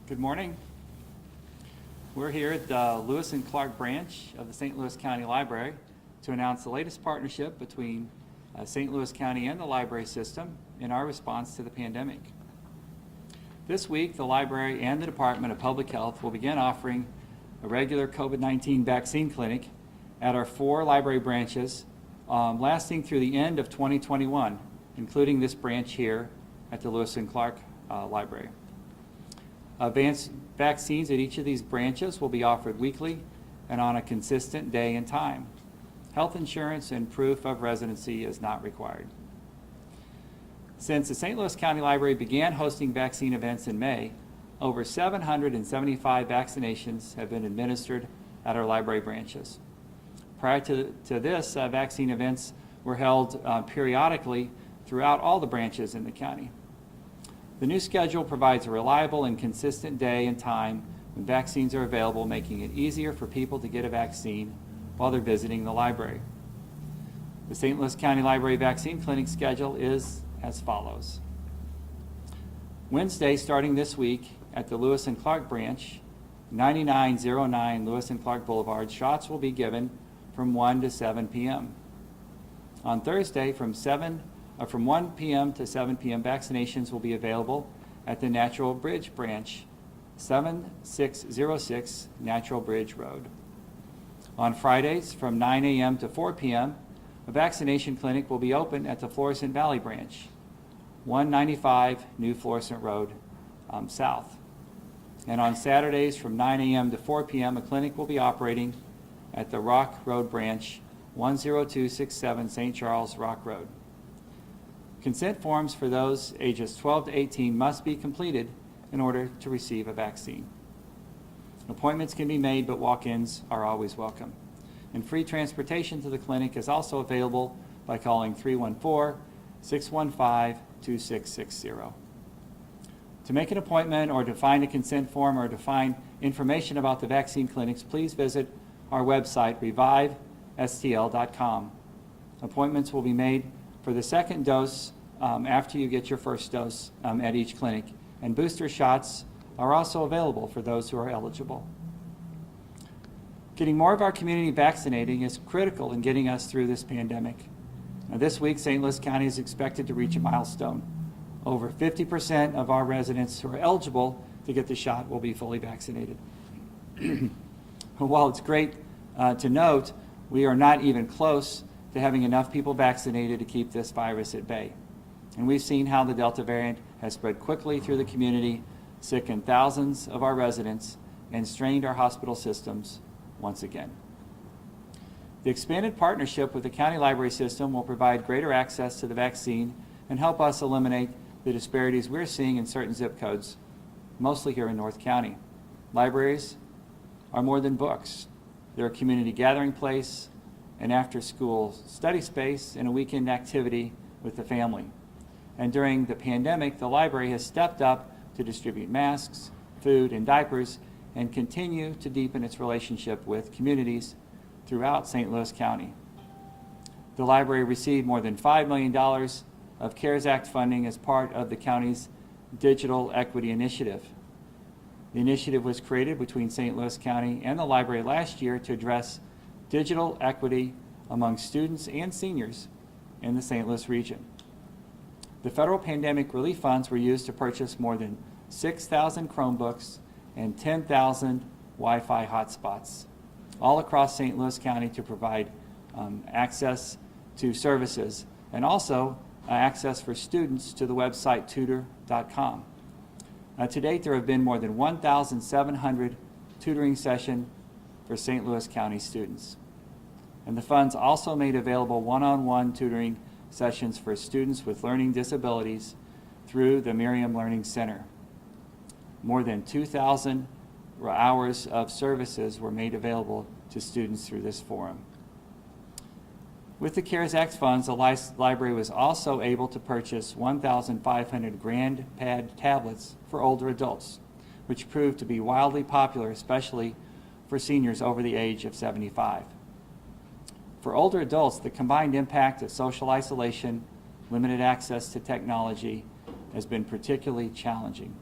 Good morning. We're here at the Lewis and Clark branch of the St. Louis County Library to announce the latest partnership between St. Louis County and the library system in our response to the pandemic. This week, the library and the Department of Public Health will begin offering a regular COVID-19 vaccine clinic at our 4 library branches lasting through the end of 2021, including this branch here at the Lewis and Clark Library. Advanced vaccines at each of these branches will be offered weekly and on a consistent day and time. Health insurance and proof of residency is not required. Since the St. Louis County Library began hosting vaccine events in May, over 775 vaccinations have been administered at our library branches. Prior to this, vaccine events were held periodically throughout all the branches in the county. The new schedule provides a reliable and consistent day and time when vaccines are available, making it easier for people to get a vaccine while they're visiting the library. The St. Louis County Library vaccine clinic schedule is as follows. Wednesday, starting this week at the Lewis and Clark branch, 9909 Lewis and Clark Boulevard, shots will be given from 1 to 7 p.m. On Thursday, from 1 p.m. to 7 p.m., vaccinations will be available at the Natural Bridge branch, 7606 Natural Bridge Road. On Fridays, from 9 a.m. to 4 p.m., a vaccination clinic will be open at the Florissant Valley branch, 195 New Florissant Road South. And on Saturdays, from 9 a.m. to 4 p.m., a clinic will be operating at the Rock Road branch, 10267 St. Charles Rock Road. Consent forms for those ages 12 to 18 must be completed in order to receive a vaccine. Appointments can be made, but walk-ins are always welcome. And free transportation to the clinic is also available by calling 314-615-2660. To make an appointment or to find a consent form or to find information about the vaccine clinics, please visit our website, revivestl.com. Appointments will be made for the second dose after you get your first dose at each clinic, and booster shots are also available for those who are eligible. Getting more of our community vaccinating is critical in getting us through this pandemic. Now, this week, St. Louis County is expected to reach a milestone. Over 50% of our residents who are eligible to get the shot will be fully vaccinated. While it's great to note, we are not even close to having enough people vaccinated to keep this virus at bay. And we've seen how the Delta variant has spread quickly through the community, sickened thousands of our residents, and strained our hospital systems once again. The expanded partnership with the county library system will provide greater access to the vaccine and help us eliminate the disparities we're seeing in certain zip codes, mostly here in North County. Libraries are more than books. They're a community gathering place, an after-school study space, and a weekend activity with the family. And during the pandemic, the library has stepped up to distribute masks, food, and diapers, and continue to deepen its relationship with communities throughout St. Louis County. The library received more than $5 million of CARES Act funding as part of the county's Digital Equity Initiative. The initiative was created between St. Louis County and the library last year to address digital equity among students and seniors in the St. Louis region. The federal pandemic relief funds were used to purchase more than 6,000 Chromebooks and 10,000 Wi-Fi hotspots, all across St. Louis County to provide access to services and also access for students to the website tutor.com. To date, there have been more than 1,700 tutoring sessions for St. Louis County students. And the funds also made available one-on-one tutoring sessions for students with learning disabilities through the Miriam Learning Center. More than 2,000 hours of services were made available to students through this forum. With the CARES Act funds, the library was also able to purchase 1,500 GrandPad tablets for older adults, which proved to be wildly popular, especially for seniors over the age of 75. For older adults, the combined impact of social isolation, limited access to technology, has been particularly challenging.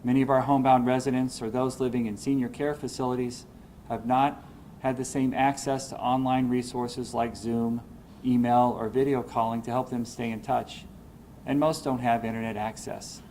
Many of our homebound residents or those living in senior care facilities have not had the same access to online resources like Zoom, email, or video calling to help them stay in touch, and most don't have internet access.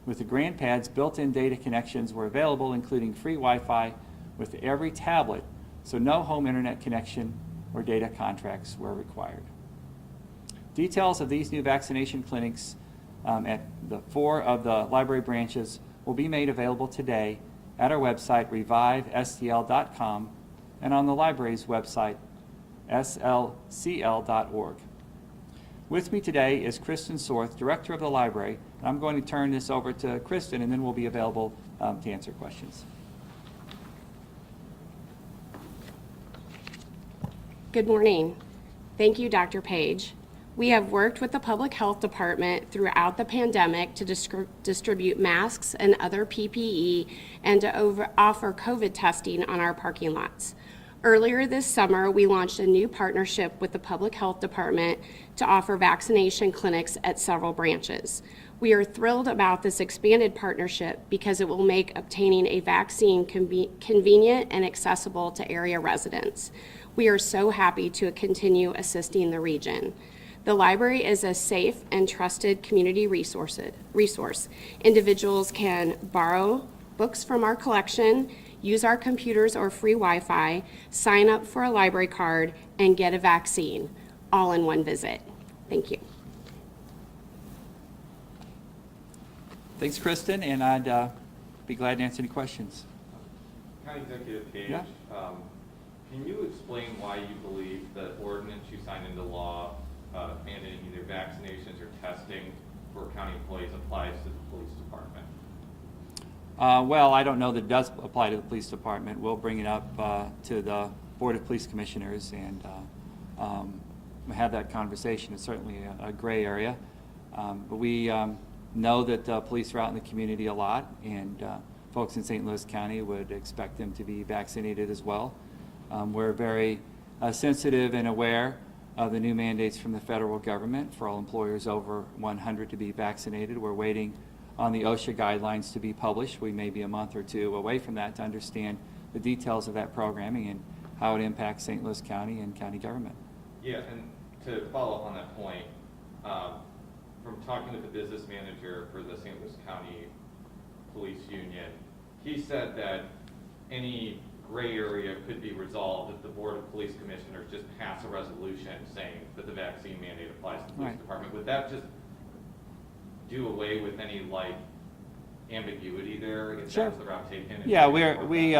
With the GrandPads, built-in data connections were available, including free Wi-Fi with every tablet, so no home internet connection or data contracts were required. Details of these new vaccination clinics at the 4 of the library branches will be made available today at our website, revivestl.com, and on the library's website, slcl.org. With me today is Kristen Sorth, Director of the Library, and I'm going to turn this over to Kristen, and then we'll be available to answer questions. Good morning. Thank you, Dr. Page. We have worked with the Public Health Department throughout the pandemic to distribute masks and other PPE and to offer COVID testing on our parking lots. Earlier this summer, we launched a new partnership with the Public Health Department to offer vaccination clinics at several branches. We are thrilled about this expanded partnership because it will make obtaining a vaccine convenient and accessible to area residents. We are so happy to continue assisting the region. The library is a safe and trusted community resource. Individuals can borrow books from our collection, use our computers or free Wi-Fi, sign up for a library card, and get a vaccine, all in one visit. Thank you. Thanks, Kristen, and I'd be glad to answer any questions. County Executive Page, Yeah. Can you explain why you believe the ordinance you signed into law mandating either vaccinations or testing for county employees applies to the police department? Well, I don't know that it does apply to the police department. We'll bring it up to the Board of Police Commissioners and have that conversation. It's certainly a gray area. But we know that police are out in the community a lot, and folks in St. Louis County would expect them to be vaccinated as well. We're very sensitive and aware of the new mandates from the federal government for all employers over 100 to be vaccinated. We're waiting on the OSHA guidelines to be published. We may be a month or two away from that to understand the details of that programming and how it impacts St. Louis County and county government. Yeah, and to follow up on that point, from talking with the business manager for the St. Louis County Police Union, he said that any gray area could be resolved if the Board of Police Commissioners just pass a resolution saying that the vaccine mandate applies to the police department. Would that just do away with any ambiguity there if Sure. that's the route taken? Yeah, we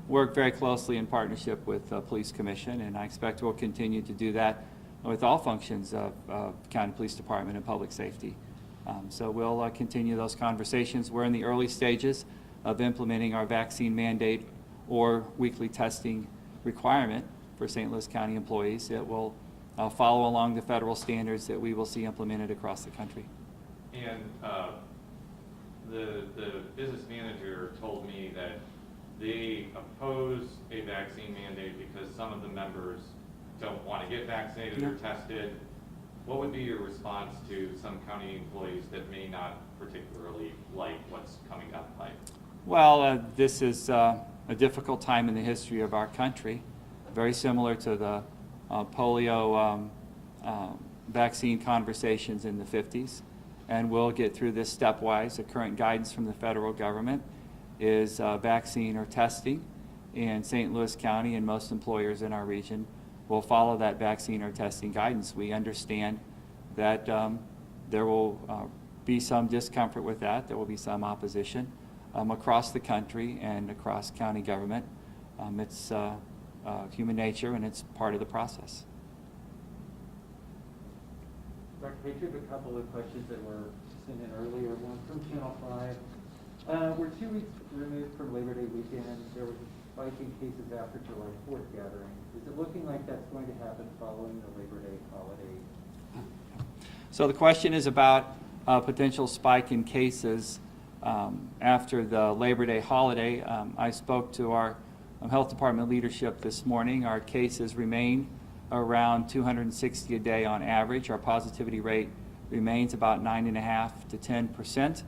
work very closely in partnership with the Police Commission, and I expect we'll continue to do that with all functions of County Police Department and public safety. So we'll continue those conversations. We're in the early stages of implementing our vaccine mandate or weekly testing requirement for St. Louis County employees. It will follow along the federal standards that we will see implemented across the country. And the business manager told me that they oppose a vaccine mandate because some of the members don't want to get vaccinated or tested. What would be your response to some county employees that may not particularly like what's coming down the pipe? Well, this is a difficult time in the history of our country, very similar to the polio vaccine conversations in the 50s. And we'll get through this stepwise. The current guidance from the federal government is vaccine or testing, and St. Louis County and most employers in our region will follow that vaccine or testing guidance. We understand that there will be some discomfort with that. There will be some opposition across the country and across county government. It's human nature, and it's part of the process. Dr. Page, we have a couple of questions that were sent in earlier. One from Channel 5. We're 2 weeks removed from Labor Day weekend. There was a spike in cases after July 4th gathering. Is it looking like that's going to happen following the Labor Day holiday? So the question is about a potential spike in cases after the Labor Day holiday. I spoke to our health department leadership this morning. Our cases remain around 260 a day on average. Our positivity rate remains about 9.5% to 10%.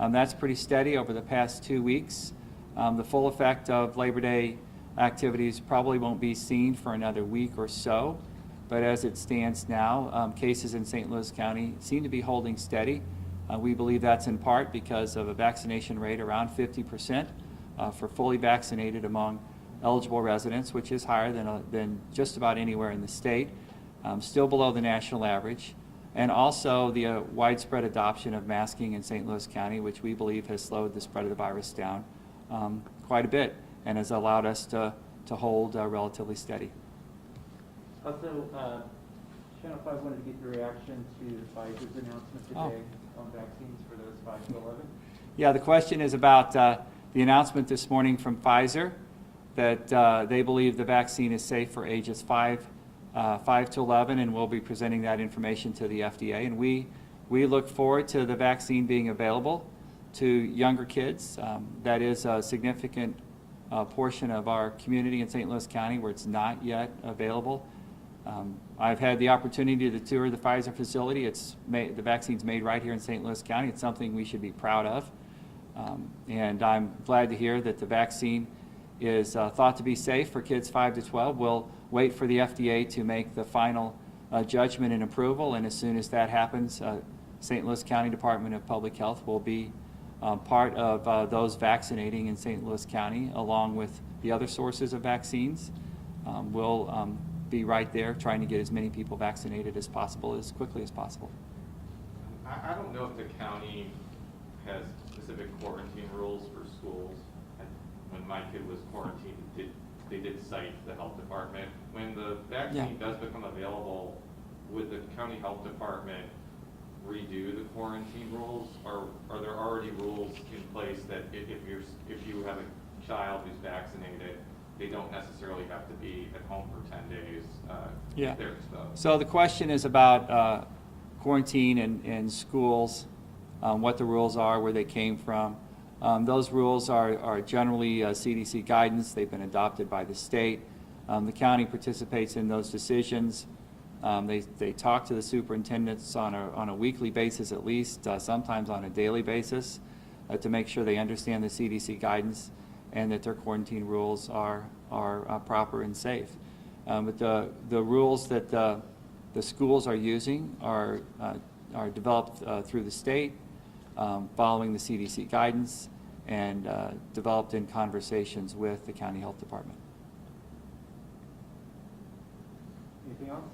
That's pretty steady over the past 2 weeks. The full effect of Labor Day activities probably won't be seen for another week or so, but as it stands now, cases in St. Louis County seem to be holding steady. We believe that's in part because of a vaccination rate around 50% for fully vaccinated among eligible residents, which is higher than just about anywhere in the state, still below the national average, and also the widespread adoption of masking in St. Louis County, which we believe has slowed the spread of the virus down quite a bit and has allowed us to hold relatively steady. Also, Channel 5 wanted to get your reaction to Pfizer's announcement today on vaccines for those 5 to 11. Yeah, the question is about the announcement this morning from Pfizer that they believe the vaccine is safe for ages 5 to 11, and we'll be presenting that information to the FDA. And we look forward to the vaccine being available to younger kids. That is a significant portion of our community in St. Louis County where it's not yet available. I've had the opportunity to tour the Pfizer facility. The vaccine's made right here in St. Louis County. It's something we should be proud of. And I'm glad to hear that the vaccine is thought to be safe for kids 5 to 12. We'll wait for the FDA to make the final judgment and approval, and as soon as that happens, St. Louis County Department of Public Health will be part of those vaccinating in St. Louis County, along with the other sources of vaccines. We'll be right there trying to get as many people vaccinated as possible, as quickly as possible. I don't know if the county has specific quarantine rules for schools. When my kid was quarantined, they did cite the health department. When the vaccine does become available, would the county health department redo the quarantine rules? Or are there already rules in place that if you have a child who's vaccinated, they don't necessarily have to be at home for 10 days if they're exposed? So the question is about quarantine in schools, what the rules are, where they came from. Those rules are generally CDC guidance. They've been adopted by the state. The county participates in those decisions. They talk to the superintendents on a weekly basis at least, sometimes on a daily basis, to make sure they understand the CDC guidance and that their quarantine rules are proper and safe. But the rules that the schools are using are developed through the state, following the CDC guidance, and developed in conversations with the county health department. Anything else?